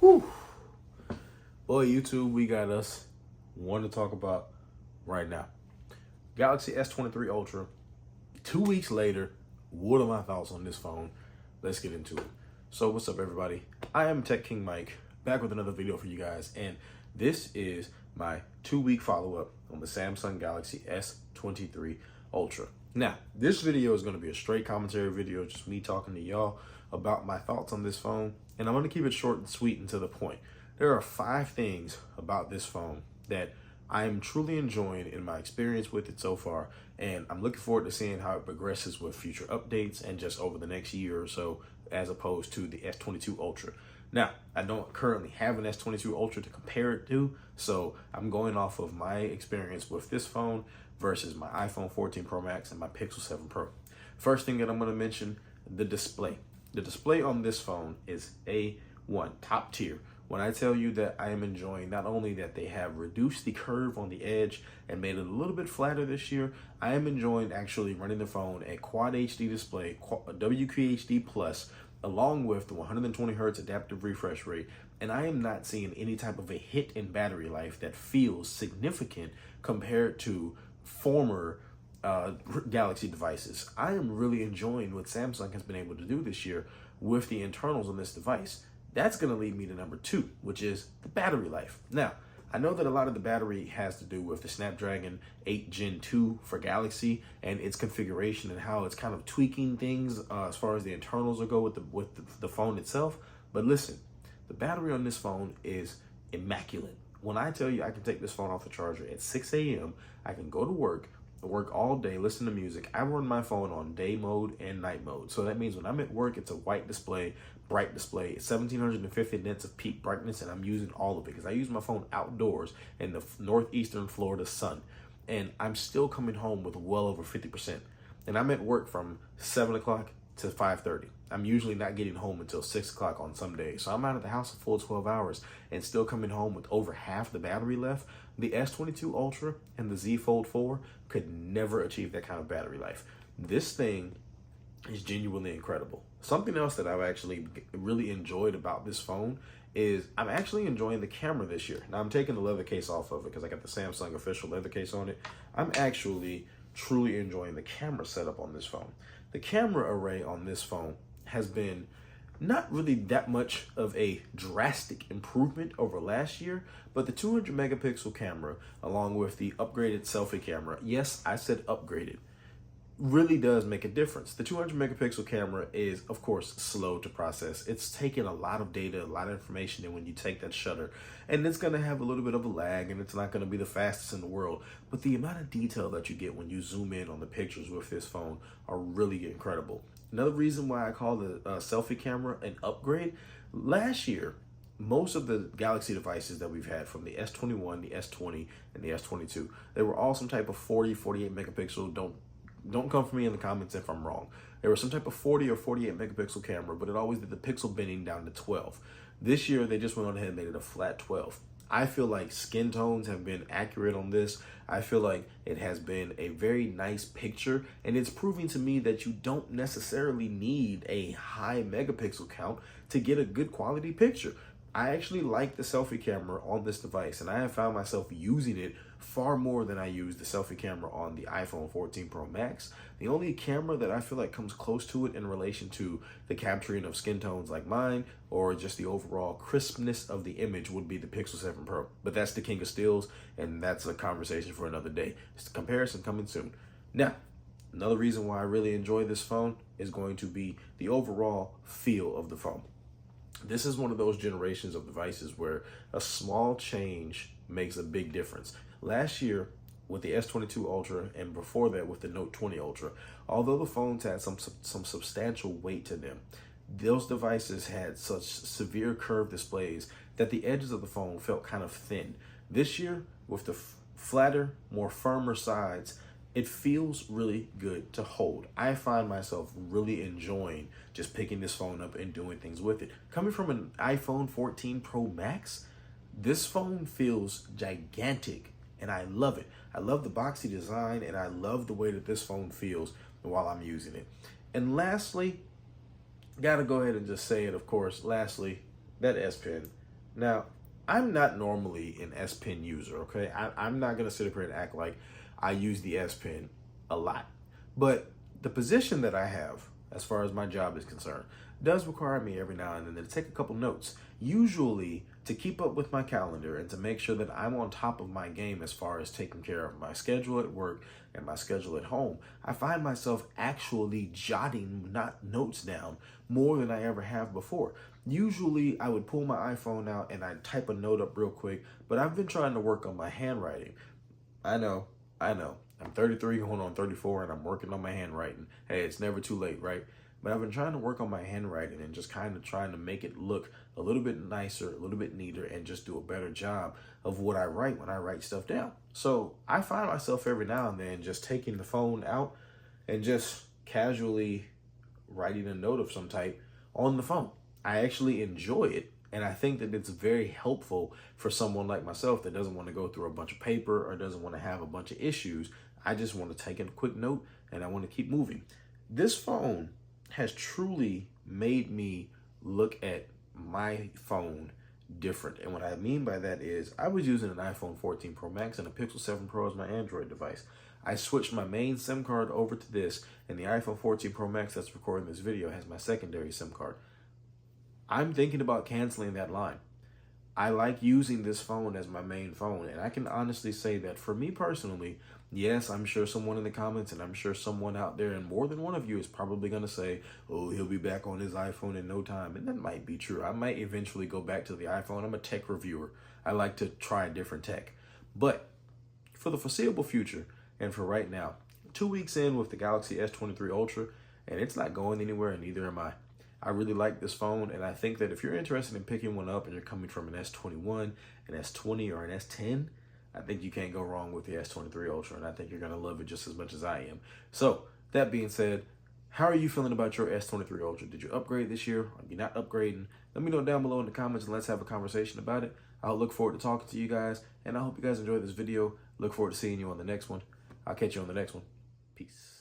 Whew. Boy, YouTube, we got us one to talk about right now. Galaxy S23 Ultra. 2 weeks later, what are my thoughts on this phone? Let's get into it. So what's up, everybody? I am Tech King Mike, back with another video for you guys, and this is my 2-week follow-up on the Samsung Galaxy S23 Ultra. Now, this video is going to be a straight commentary video, just me talking to y'all about my thoughts on this phone, and I'm going to keep it short and sweet and to the point. There are 5 things about this phone that I am truly enjoying in my experience with it so far, and I'm looking forward to seeing how it progresses with future updates and just over the next year or so, as opposed to the S22 Ultra. Now, I don't currently have an S22 Ultra to compare it to, so I'm going off of my experience with this phone versus my iPhone 14 Pro Max and my Pixel 7 Pro. First thing that I'm going to mention, the display. The display on this phone is A1, top tier. When I tell you that I am enjoying not only that they have reduced the curve on the edge and made it a little bit flatter this year, I am enjoying actually running the phone at Quad HD display, WQHD Plus, along with the 120 Hertz adaptive refresh rate, and I am not seeing any type of a hit in battery life that feels significant compared to former Galaxy devices. I am really enjoying what Samsung has been able to do this year with the internals on this device. That's going to lead me to number 2, which is the battery life. Now, I know that a lot of the battery has to do with the Snapdragon 8 Gen 2 for Galaxy and its configuration and how it's kind of tweaking things as far as the internals will go with the phone itself. But listen, the battery on this phone is immaculate. When I tell you I can take this phone off the charger at 6 a.m., I can go to work all day, listen to music. I run my phone on day mode and night mode. So that means when I'm at work, it's a white display, bright display, 1750 nits of peak brightness, and I'm using all of it because I use my phone outdoors in the northeastern Florida sun. And I'm still coming home with well over 50%. And I'm at work from 7 o'clock to 5:30. I'm usually not getting home until 6 o'clock on some days. So I'm out of the house a full 12 hours and still coming home with over half the battery left. The S22 Ultra and the Z Fold 4 could never achieve that kind of battery life. This thing is genuinely incredible. Something else that I've actually really enjoyed about this phone is I'm actually enjoying the camera this year. Now, I'm taking the leather case off of it because I got the Samsung official leather case on it. I'm actually truly enjoying the camera setup on this phone. The camera array on this phone has been not really that much of a drastic improvement over last year, but the 200 megapixel camera, along with the upgraded selfie camera, yes, I said upgraded, really does make a difference. The 200 megapixel camera is, of course, slow to process. It's taking a lot of data, a lot of information in when you take that shutter, and it's going to have a little bit of a lag, and it's not going to be the fastest in the world, but the amount of detail that you get when you zoom in on the pictures with this phone are really incredible. Another reason why I call the selfie camera an upgrade, last year, most of the Galaxy devices that we've had, from the S21, the S20, and the S22, they were all some type of 40, 48 megapixel. Don't come for me in the comments if I'm wrong. There was some type of 40 or 48 megapixel camera, but it always did the pixel binning down to 12. This year, they just went on ahead and made it a flat 12. I feel like skin tones have been accurate on this. I feel like it has been a very nice picture, and it's proving to me that you don't necessarily need a high megapixel count to get a good quality picture. I actually like the selfie camera on this device, and I have found myself using it far more than I use the selfie camera on the iPhone 14 Pro Max. The only camera that I feel like comes close to it in relation to the capturing of skin tones like mine, or just the overall crispness of the image, would be the Pixel 7 Pro. But that's the king of steals, and that's a conversation for another day. It's a comparison coming soon. Now, another reason why I really enjoy this phone is going to be the overall feel of the phone. This is one of those generations of devices where a small change makes a big difference. Last year, with the S22 Ultra, and before that with the Note 20 Ultra, although the phones had some substantial weight to them, those devices had such severe curved displays that the edges of the phone felt kind of thin. This year, with the flatter, more firmer sides, it feels really good to hold. I find myself really enjoying just picking this phone up and doing things with it. Coming from an iPhone 14 Pro Max, this phone feels gigantic, and I love it. I love the boxy design, and I love the way that this phone feels while I'm using it. And lastly, gotta go ahead and just say it, of course, lastly, that S Pen Now, I'm not normally an S Pen user, okay? I'm not gonna sit up here and act like I use the S Pen a lot. But the position that I have, as far as my job is concerned, does require me every now and then to take a couple notes, usually to keep up with my calendar and to make sure that I'm on top of my game as far as taking care of my schedule at work and my schedule at home. I find myself actually jotting not notes down more than I ever have before. Usually I would pull my iPhone out and I'd type a note up real quick, but I've been trying to work on my handwriting. I know. I'm 33 going on 34 and I'm working on my handwriting. Hey, it's never too late, right? But I've been trying to work on my handwriting and just kind of trying to make it look a little bit nicer, a little bit neater, and just do a better job of what I write when I write stuff down. So I find myself every now and then just taking the phone out and just casually writing a note of some type on the phone. I actually enjoy it. And I think that it's very helpful for someone like myself that doesn't want to go through a bunch of paper or doesn't want to have a bunch of issues. I just want to take a quick note and I want to keep moving. This phone has truly made me look at my phone different. And what I mean by that is I was using an iPhone 14 Pro Max and a Pixel 7 Pro as my Android device. I switched my main SIM card over to this, and the iPhone 14 Pro Max that's recording this video has my secondary SIM card. I'm thinking about canceling that line. I like using this phone as my main phone, and I can honestly say that for me personally, yes, I'm sure someone in the comments and I'm sure someone out there, and more than one of you, is probably going to say, oh, he'll be back on his iPhone in no time. And that might be true. I might eventually go back to the iPhone. I'm a tech reviewer. I like to try different tech. But for the foreseeable future, and for right now, 2 weeks in with the Galaxy S23 Ultra, and it's not going anywhere, and neither am I. I really like this phone, and I think that if you're interested in picking one up and you're coming from an S21, an S20, or an S10, I think you can't go wrong with the S23 Ultra, and I think you're going to love it just as much as I am. So, that being said, how are you feeling about your S23 Ultra? Did you upgrade this year? Are you not upgrading? Let me know down below in the comments, and let's have a conversation about it. I'll look forward to talking to you guys, and I hope you guys enjoyed this video. Look forward to seeing you on the next one. I'll catch you on the next one. Peace.